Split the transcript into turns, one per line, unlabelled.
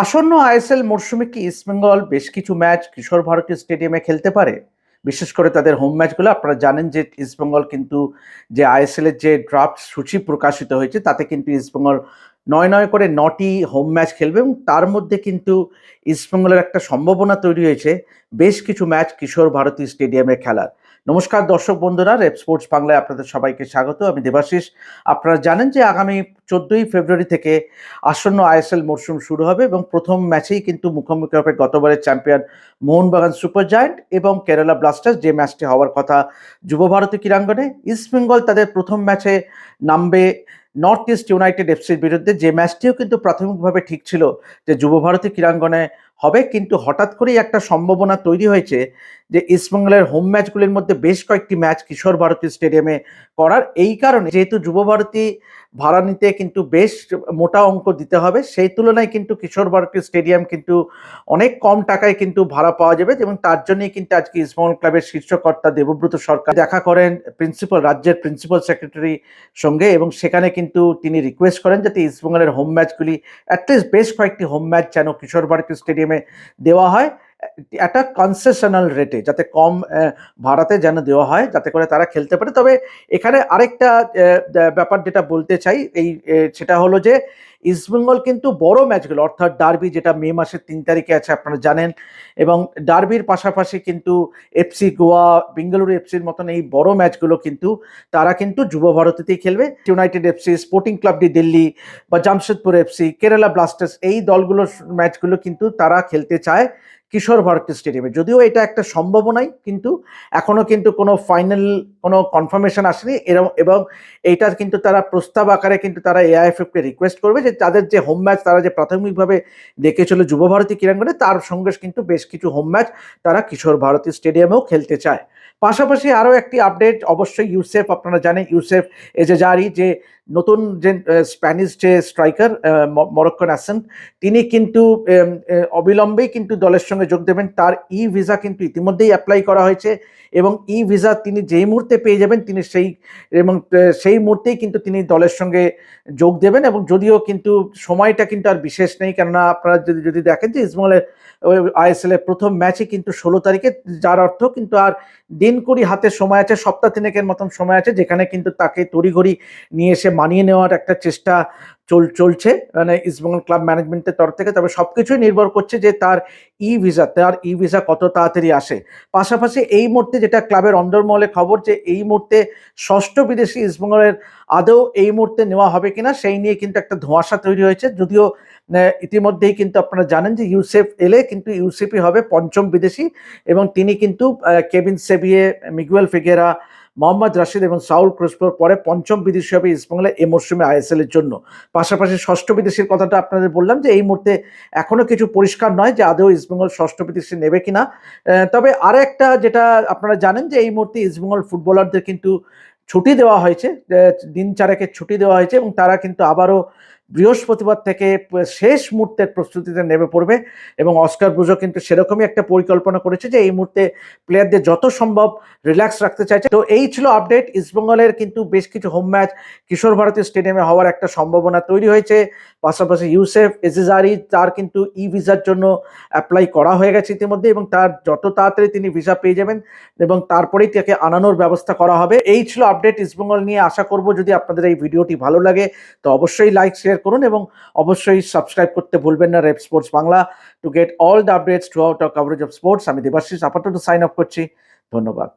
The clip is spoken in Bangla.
আসন্ন আইএসএল মরশুমে কি ইস্টবেঙ্গল বেশ কিছু ম্যাচ কিশোর ভারতী স্টেডিয়ামে খেলতে পারে? বিশেষ করে তাদের হোম ম্যাচগুলো। আপনারা জানেন যে ইস্টবেঙ্গল কিন্তু যে আইএসএল এর যে ড্রাফট সূচি প্রকাশিত হয়েছে তাতে কিন্তু ইস্টবেঙ্গল ৯ করে ৯টি হোম ম্যাচ খেলবে এবং তার মধ্যে কিন্তু ইস্টবেঙ্গলের একটা সম্ভাবনা তৈরি হয়েছে বেশ কিছু ম্যাচ কিশোর ভারতী স্টেডিয়ামে খেলার। নমস্কার দর্শক বন্ধুরা, রেপ স্পোর্টস বাংলায় আপনাদের সবাইকে স্বাগত। আমি দেবাশিস। আপনারা জানেন যে আগামী ১৪ই ফেব্রুয়ারি থেকে আসন্ন আইএসএল মরশুম শুরু হবে এবং প্রথম ম্যাচেই কিন্তু মুখোমুখি হবে গতবারের চ্যাম্পিয়ন মোহনবাগান সুপার জায়ান্ট এবং কেরালা ব্লাস্টার্স, যে ম্যাচটি হওয়ার কথা যুব ভারতী ক্রীড়াঙ্গনে। ইস্টবেঙ্গল তাদের প্রথম ম্যাচে নামবে নর্থ ইস্ট ইউনাইটেড এফসির বিরুদ্ধে, যে ম্যাচটিও কিন্তু প্রাথমিকভাবে ঠিক ছিল যে যুব ভারতী ক্রীড়াঙ্গনে হবে, কিন্তু হঠাৎ করেই একটা সম্ভাবনা তৈরি হয়েছে যে ইস্টবেঙ্গলের হোম ম্যাচগুলির মধ্যে বেশ কয়েকটি ম্যাচ কিশোর ভারতী স্টেডিয়ামে করার। এই কারণে যেহেতু যুব ভারতী ভাড়া নিতে কিন্তু বেশ মোটা অঙ্ক দিতে হবে, সেই তুলনায় কিন্তু কিশোর ভারতী স্টেডিয়াম কিন্তু অনেক কম টাকায় কিন্তু ভাড়া পাওয়া যাবে এবং তার জন্যই কিন্তু আজকে ইস্টবেঙ্গল ক্লাবের শীর্ষকর্তা দেবব্রত সরকার দেখা করেন রাজ্যের প্রিন্সিপাল সেক্রেটারি সঙ্গে, এবং সেখানে কিন্তু তিনি রিকোয়েস্ট করেন যাতে ইস্টবেঙ্গলের হোম ম্যাচগুলি অ্যাটলিস্ট বেশ কয়েকটি হোম ম্যাচ যেন কিশোর ভারতী স্টেডিয়ামে দেওয়া হয় একটা কনসেশনাল রেটে, যাতে কম ভাড়াতে যেন দেওয়া হয়, যাতে করে তারা খেলতে পারে। তবে এখানে আরেকটা ব্যাপার যেটা বলতে চাই, সেটা হলো যে ইস্টবেঙ্গল কিন্তু বড় ম্যাচগুলো অর্থাৎ ডার্বি, যেটা মে মাসের ৩ তারিখে আছে আপনারা জানেন, এবং ডার্বির পাশাপাশি কিন্তু এফসি গোয়া, বেঙ্গালুরু এফসির মতন এই বড় ম্যাচগুলো কিন্তু তারা কিন্তু যুব ভারতীতেই খেলবে। United FC, sporting club D Delhi বা জামশেদপুর এফসি, কেরালা ব্লাস্টার্স, এই দলগুলোর ম্যাচগুলো কিন্তু তারা খেলতে চায় কিশোর ভারতী স্টেডিয়ামে। যদিও এটা একটা সম্ভাবনাই, কিন্তু এখনো কিন্তু কোনো ফাইনাল কোনো কনফার্মেশন আসেনি এবং এইটার কিন্তু তারা প্রস্তাব আকারে কিন্তু তারা এআইএফএফকে রিকোয়েস্ট করবে যে তাদের যে হোম ম্যাচ তারা যে প্রাথমিকভাবে দেখেছিল যুব ভারতী ক্রীড়াঙ্গনে, তার সঙ্গে কিন্তু বেশ কিছু হোম ম্যাচ তারা কিশোর ভারতী স্টেডিয়ামেও খেলতে চায়। পাশাপাশি আরও একটি আপডেট, অবশ্যই ইউসেফ, আপনারা জানেন ইউসেফ এজেজারি, যে নতুন যে স্প্যানিশ যে স্ট্রাইকার মরক্কোর অ্যাসেন্ট, তিনি কিন্তু অবিলম্বেই কিন্তু দলের সঙ্গে যোগ দেবেন। তার ই ভিসা কিন্তু ইতিমধ্যেই অ্যাপ্লাই করা হয়েছে এবং ই ভিসা তিনি যেই মুহূর্তে পেয়ে যাবেন তিনি সেই মুহূর্তেই কিন্তু তিনি দলের সঙ্গে যোগ দেবেন। এবং যদিও কিন্তু সময়টা কিন্তু আর বিশেষ নেই, কেননা আপনারা যদি দেখেন যে ইস্টবেঙ্গলের আইএসএল এর প্রথম ম্যাচই কিন্তু ১৬ তারিখে, যার অর্থ কিন্তু আর দিন কুড়ি হাতে সময় আছে, সপ্তাহ তিনেকের মতন সময় আছে, যেখানে কিন্তু তাকে তড়িঘড়ি নিয়ে এসে মানিয়ে নেওয়ার একটা চেষ্টা চলছে মানে ইস্টবেঙ্গল ক্লাব ম্যানেজমেন্টের তরফ থেকে। তবে সবকিছুই নির্ভর করছে যে তার ই ভিসা কত তাড়াতাড়ি আসে। পাশাপাশি এই মুহূর্তে যেটা ক্লাবের অন্দরমহলে খবর, যে এই মুহূর্তে ষষ্ঠ বিদেশি ইস্টবেঙ্গলের আদৌ এই মুহূর্তে নেওয়া হবে কিনা সেই নিয়ে কিন্তু একটা ধোঁয়াশা তৈরি হয়েছে। যদিও ইতিমধ্যেই কিন্তু আপনারা জানেন যে ইউসেফ এলে কিন্তু ইউসিপি হবে পঞ্চম বিদেশি, এবং তিনি কিন্তু কেভিন সেভিয়ে, মিগুয়েল ফিগেরা, মোহাম্মদ রাশিদ এবং সাউল ক্রুসপোর পরে পঞ্চম বিদেশি হবে ইস্টবেঙ্গলে এই মরশুমে আইএসএল এর জন্য। পাশাপাশি ষষ্ঠ বিদেশির কথাটা আপনাদের বললাম যে এই মুহূর্তে এখনো কিছু পরিষ্কার নয় যে আদৌ ইস্টবেঙ্গল ষষ্ঠ বিদেশি নেবে কিনা। তবে আরো একটা যেটা আপনারা জানেন যে এই মুহূর্তে ইস্টবেঙ্গল ফুটবলারদের কিন্তু ছুটি দেওয়া হয়েছে, দিন চারেকের ছুটি দেওয়া হয়েছে, এবং তারা কিন্তু আবারও বৃহস্পতিবার থেকে শেষ মুহূর্তের প্রস্তুতিতে নেমে পড়বে। এবং অস্কার ব্রুজো কিন্তু সেরকমই একটা পরিকল্পনা করেছে যে এই মুহূর্তে প্লেয়ারদের যত সম্ভব রিল্যাক্স রাখতে চাইছে। তো এই ছিল আপডেট। ইস্টবেঙ্গলের কিন্তু বেশ কিছু হোম ম্যাচ কিশোর ভারতী স্টেডিয়ামে হওয়ার একটা সম্ভাবনা তৈরি হয়েছে। পাশাপাশি ইউসেফ এজেজারি, তার কিন্তু ই ভিসার জন্য অ্যাপ্লাই করা হয়ে গেছে ইতিমধ্যে, এবং তার যত তাড়াতাড়ি তিনি ভিসা পেয়ে যাবেন এবং তারপরেই তাকে আনানোর ব্যবস্থা করা হবে। এই ছিল আপডেট ইস্টবেঙ্গল নিয়ে। আশা করব যদি আপনাদের এই ভিডিওটি ভালো লাগে তো অবশ্যই লাইক শেয়ার করুন এবং অবশ্যই সাবস্ক্রাইব করতে ভুলবেন না rape sports Bangla to get all the updates through out hour coverage of sports. আমি দেবাশিস আপাতত সাইন অফ করছি। ধন্যবাদ।